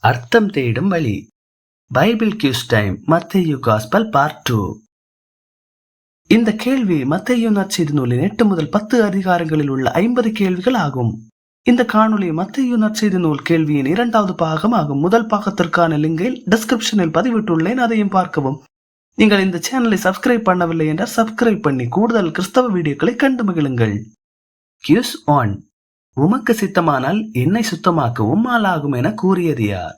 அர்த்தம் தேடும் வழி. Bible quiz time. மத்தேயு காஸ்பல் பார்ட் 2. இந்த கேள்வி மத்தேயு நற்செய்தி நூலின் 8 முதல் 10 அதிகாரங்களில் உள்ள 50 கேள்விகள் ஆகும். இந்த காணொளி மத்தேயு நற்செய்தி நூல் கேள்வியின் 2வது பாகம் ஆகும். முதல் பாகத்திற்கான லிங்கை டிஸ்கிரிப்ஷனில் பதிவிட்டுள்ளேன், அதையும் பார்க்கவும். நீங்கள் இந்த சேனலை சப்ஸ்கிரைப் பண்ணவில்லை என்றால் சப்ஸ்கிரைப் பண்ணி கூடுதல் கிறிஸ்தவ வீடியோக்களை கண்டு மகிழுங்கள். கியூஸ் 1. உமக்கு சித்தமானால் என்னை சுத்தமாக்கவும் ஆளாகும் என கூறியது யார்?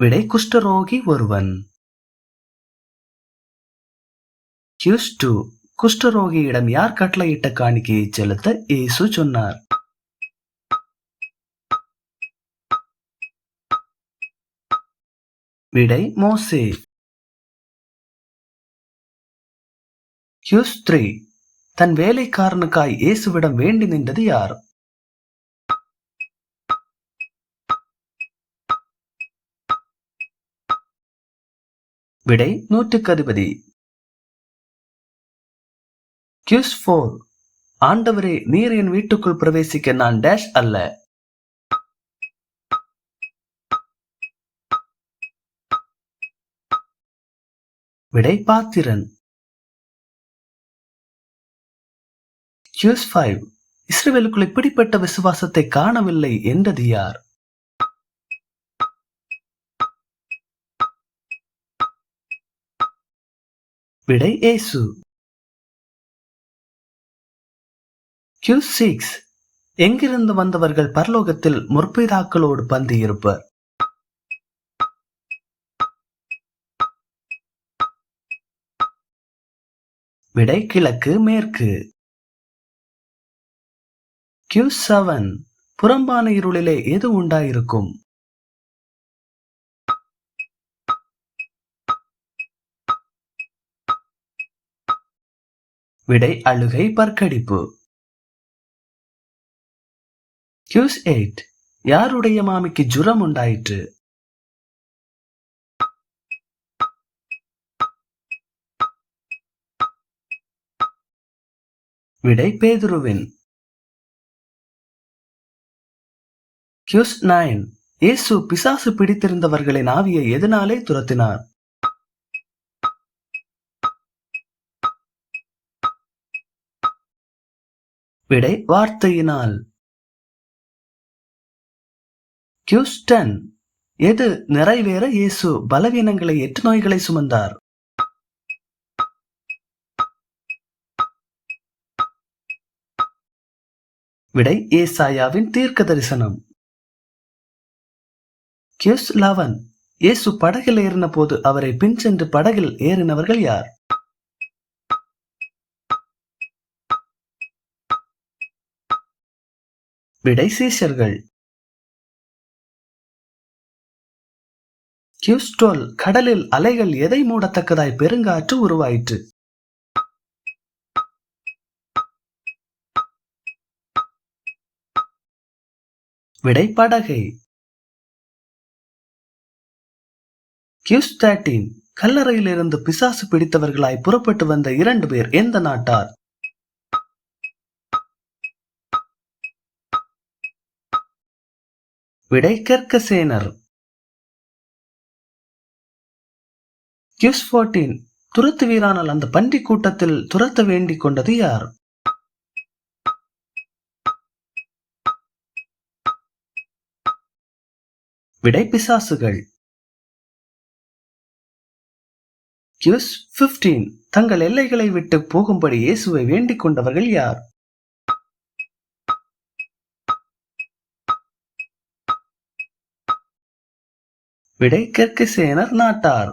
விடை குஷ்டரோகி ஒருவன். கியூஸ் 2. குஷ்டரோகியிடம் யார் கட்டளையிட்ட காணிக்கையை செலுத்த இயேசு சொன்னார்? விடை மோசே. கியூஸ் 3. தன் வேலைக்காரனுக்காய் இயேசுவிடம் வேண்டி நின்றது யார்? விடை நூற்றுக்கு அதிபதி. கியூஸ் 4. ஆண்டவரே, நீர் என் வீட்டுக்குள் பிரவேசிக்க நான் டேஷ் அல்ல. விடை பாத்திரன். கியூஸ் 5. இஸ்ரவேலுக்குள் இப்படிப்பட்ட விசுவாசத்தை காணவில்லை என்றது யார்? விடை இயேசு. கியூஸ் 6. எங்கிருந்து வந்தவர்கள் பரலோகத்தில் முற்பிதாக்களோடு பந்தி இருப்பர்? விடை கிழக்கு மேற்கு. கியூஸ் 7. புறம்பான இருளிலே எது உண்டாயிருக்கும்? விடை அழுகை, பற்கடிப்பு. கியூஸ் 8. யாருடைய மாமிக்கு ஜுரம் உண்டாயிற்று? விடை பேதுருவின். கியூஸ் 9. இயேசு பிசாசு பிடித்திருந்தவர்களின் ஆவியை எதனாலே துரத்தினார்? விடை வார்த்தையினால். கியூஸ் 10. எது நிறைவேற இயேசு பலவீனங்களை எட்டு நோய்களை சுமந்தார்? விடை ஏசாயாவின் தீர்க்க தரிசனம். கியூஸ் 11. இயேசு படகில் ஏறின போது அவரை பின் சென்று படகில் ஏறினவர்கள் யார்? விடை சீஷர்கள். கியூஸ் 12. கடலில் அலைகள் எதை மூடத்தக்கதாய் பெருங்காற்று உருவாயிற்று? விடை படகை. கியூஸ் 13. கல்லறையில் இருந்து பிசாசு பிடித்தவர்களாய் புறப்பட்டு வந்த 2 பேர் எந்த நாட்டார்? விடை கெர்கசேனர். கியூஸ் 14. துரத்து வீரானால் அந்த பன்றி கூட்டத்தில் துரத்த வேண்டிக் கொண்டது யார்? விடை பிசாசுகள். கியூஸ் 15. தங்கள் எல்லைகளை விட்டு போகும்படி இயேசுவை வேண்டிக் கொண்டவர்கள் யார்? விடை கெர்கசேனர் நாட்டார்.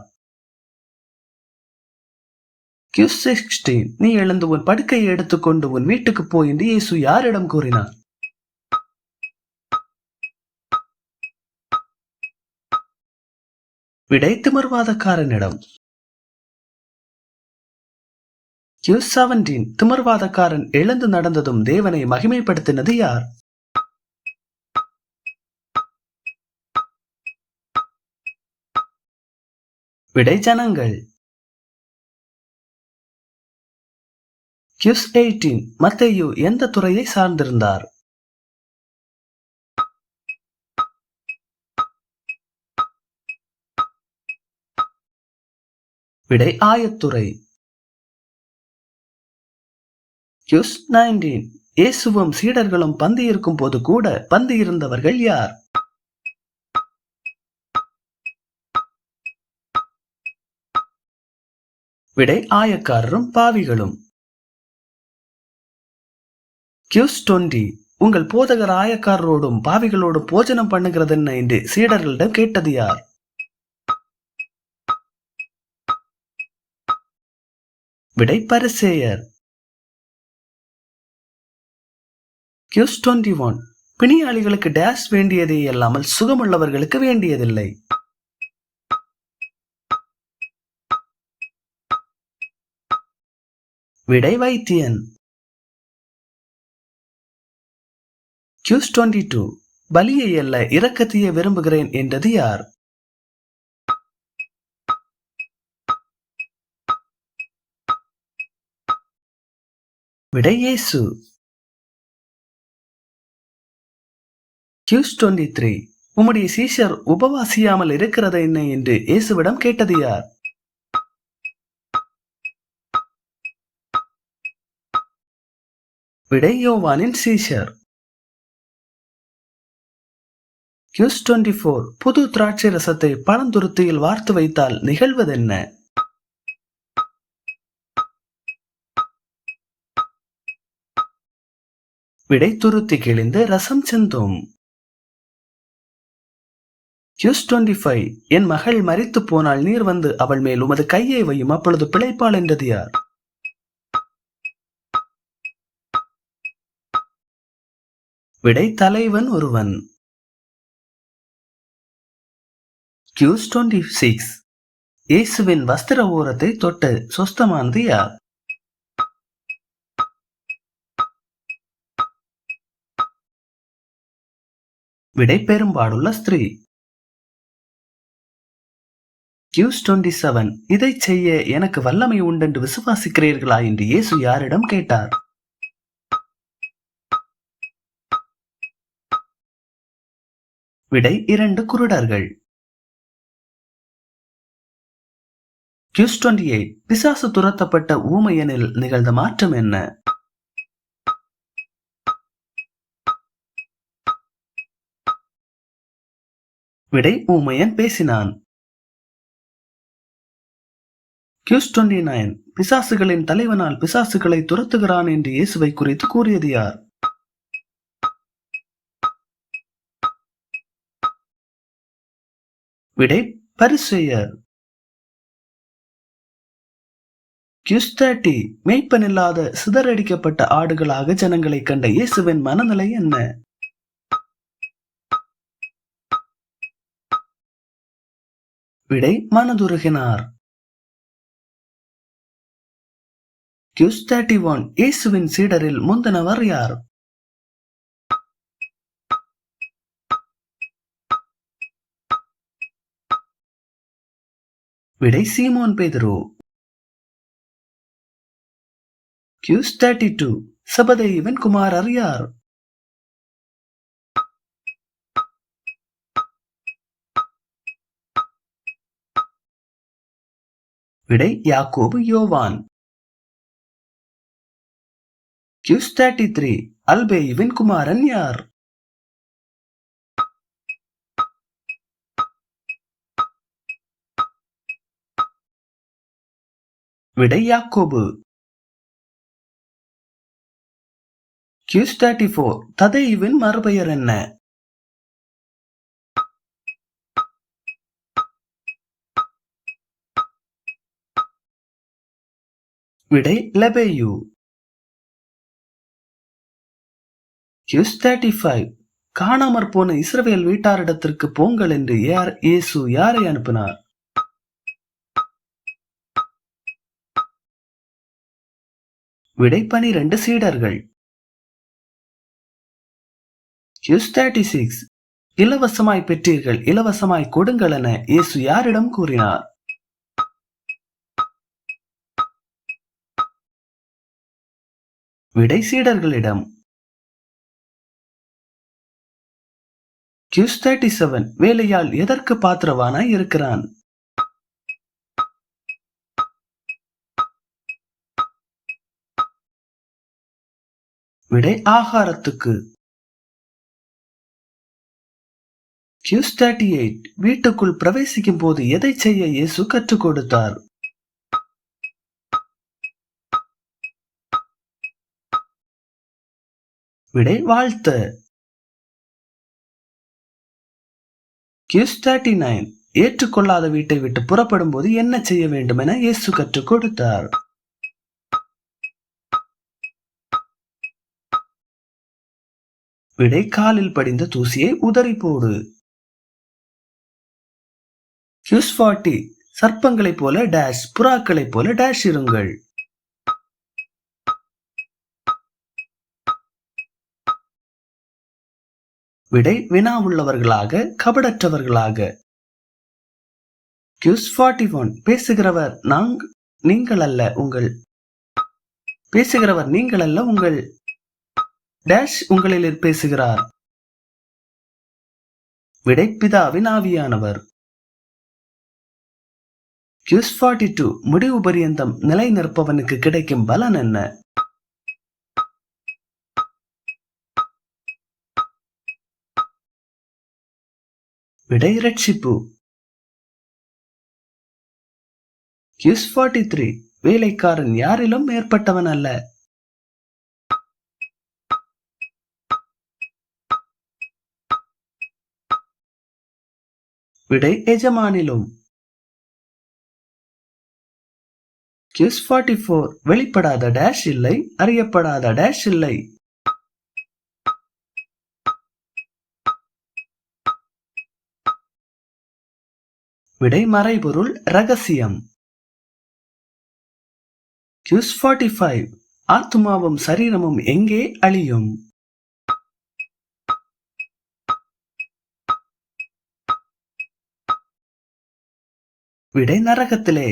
கியூஸ் 16. நீ எழுந்து உன் படுக்கையை எடுத்துக்கொண்டு உன் வீட்டுக்கு போ என்று இயேசு யாரிடம் கூறினார்? விடை திமிர்வாதக்காரனிடம். கியூஸ் 17. திமிர்வாதக்காரன் எழுந்து நடந்ததும் தேவனை மகிமைப்படுத்தினது யார்? விடை ஜனங்கள். Q 18 மத்தேயு எந்த துறையை சார்ந்திருந்தார்? விடை ஆயத்துறை. Q 19 இயேசுவும் சீடர்களும் பந்தி இருக்கும் போது கூட பந்தி இருந்தவர்கள் யார்? விடை ஆயக்காரரும் பாவிகளும். Q 20 உங்கள் போதகர் ஆயக்காரரோடும் பாவிகளோடும் போஜனம் பண்ணுகிறது என்ன என்று சீடர்களிடம் கேட்டது யார்? விடை பரிசேயர். Q 21 பிணியாளிகளுக்கு டேஷ் வேண்டியதே அல்லாமல் சுகமுள்ளவர்களுக்கு வேண்டியதில்லை. விடை வைத்தியன். Q 22 பலியை அல்ல இரக்கத்தையே விரும்புகிறேன் என்றது யார்? விடை இயேசு. Q 23 உம்முடைய சீஷர் உபவாசியாமல் இருக்கிறது என்ன என்று இயேசுவிடம் கேட்டது யார்? விடை யோவானின் சீஷர். Q 24 புது திராட்சை ரசத்தை பழந்துருத்தியில் வார்த்து வைத்தால் நிகழ்வதென்ன? விடை துருத்தி கிழிந்து ரசம் சிந்தும். Q 25 என் மகள் மரித்து போனால் நீர் வந்து அவள் மேல் உமது கையை வையும் அப்பொழுது பிழைப்பாள் என்றது யார்? விடை தலைவன் ஒருவன். Q 26 இயேசுவின் வஸ்திர ஓரத்தை தொட்டு சொஸ்தமானது யார்? விடை பெரும்பாடுள்ள ஸ்திரீ. Q 27 இதை செய்ய எனக்கு வல்லமை உண்டென்று விசுவாசிக்கிறீர்களா என்று இயேசு யாரிடம் கேட்டார்? விடை 2 குருடர்கள். Q 28 பிசாசு துரத்தப்பட்ட ஊமையனில் நிகழ்ந்த மாற்றம் என்ன? விடை ஊமையன் பேசினான். Q 29 பிசாசுகளின் தலைவனால் பிசாசுகளை துரத்துகிறான் என்று இயேசுவை குறித்து கூறியது யார்? விடை பரிசேயர். Q 30 மேய்ப்பனில்லாத சிதறடிக்கப்பட்ட ஆடுகளாக ஜனங்களை கண்ட இயேசுவின் மனநிலை என்ன? விடை மனதுருகினார். Q 31 இயேசுவின் சீடரில் முந்தினவர் யார்? விடை சீமோன் பேதுரு. Q 32 செபதேயுவின் குமாரர் யார்? விடை யாக்கோபு யோவான். Q 33 அல்பேயுவின் குமாரன் யார்? விடை யாக்கோபு. Q 34 ததேயுவின் மறுபெயர் என்ன? விடை லெபேயு. Q 35 காணாமற் போன இஸ்ரவேல் வீட்டாரிடத்திற்கு போங்கள் என்று இயேசு யாரை அனுப்பினார்? விடை 12 சீடர்கள். Q 36 இலவசமாய் பெற்றீர்கள் இலவசமாய் கொடுங்கள் என இயேசு யாரிடம் கூறினார்? விடை சீடர்களிடம். Q 37 வேலையாள் எதற்கு பாத்திரவானாய் இருக்கிறான்? விடை ஆகாரத்துக்கு. Q 38 வீட்டுக்குள் பிரவேசிக்கும் போது எதை செய்ய இயேசு கற்றுக் கொடுத்தார்? விடை வாழ்த்த. Q 39 ஏற்றுக்கொள்ளாத வீட்டை விட்டு புறப்படும் போது என்ன செய்ய வேண்டும் என இயேசு கற்றுக் கொடுத்தார்? விடை காலில் படிந்த தூசியை உதறி போடு. Q 40 சர்ப்பங்களைப் போல டேஷ் புறாக்களைப் போல டேஷ் இருங்கள். விடை வினா உள்ளவர்களாக கபடற்றவர்களாக. Q 41 பேசுகிறவர் நீங்கள் அல்ல உங்கள் பேசுகிறவர் நீங்கள் அல்ல உங்கள் டேஷ் உங்களில் பேசுகிறார். விடை பிதாவின் ஆவியானவர். Q 42 முடிவு பரியந்தம் நிலை நிற்பவனுக்கு கிடைக்கும் பலன் என்ன? விடை ரட்சிப்பு. Q 43 வேலைக்காரன் யாரிலும் மேற்பட்டவன் அல்ல. விடை எஜமானிலும். Q 44 வெளிப்படாத டேஷ் இல்லை அறியப்படாத டேஷ் இல்லை. விடை மறைபொருள் ரகசியம். Q 45 ஆத்மாவும் சரீரமும் எங்கே அழியும்? விடை நரகத்திலே.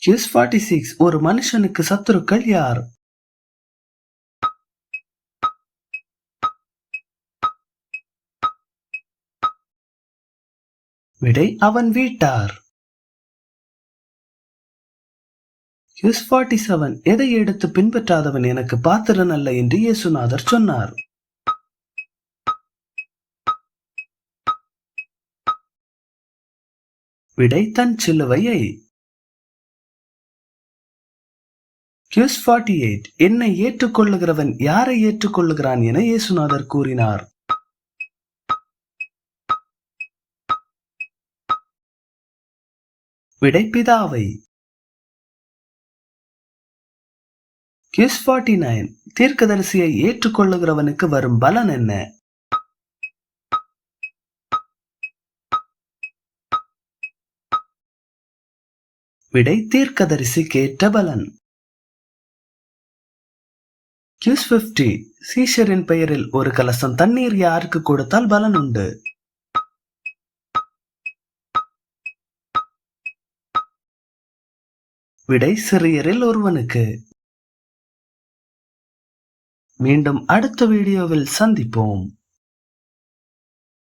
Q 46 ஒரு மனுஷனுக்கு சத்துருக்கள் யார்? விடை அவன் வீட்டார். Q 47 எதை எடுத்து பின்பற்றாதவன் எனக்கு பாத்திரன் அல்ல என்று இயேசுநாதர் சொன்னார். விடை தன் சிலுவையை. Q 48 என்னை ஏற்றுக்கொள்ளுகிறவன் யாரை ஏற்றுக்கொள்ளுகிறான் என இயேசுநாதர் கூறினார். விடை பிதாவை. Q 49 தீர்க்கதரிசியை ஏற்றுக்கொள்ளுகிறவனுக்கு வரும் பலன் என்ன? விடை தீர்க்கதரிசிக்கு ஏற்ற பலன். Q 50 சீஷரின் பெயரில் ஒரு கலசம் தண்ணீர் யாருக்கு கொடுத்தால் பலன் உண்டு? விடை சிறியரில் ஒருவனுக்கு. மீண்டும் அடுத்த வீடியோவில் சந்திப்போம்.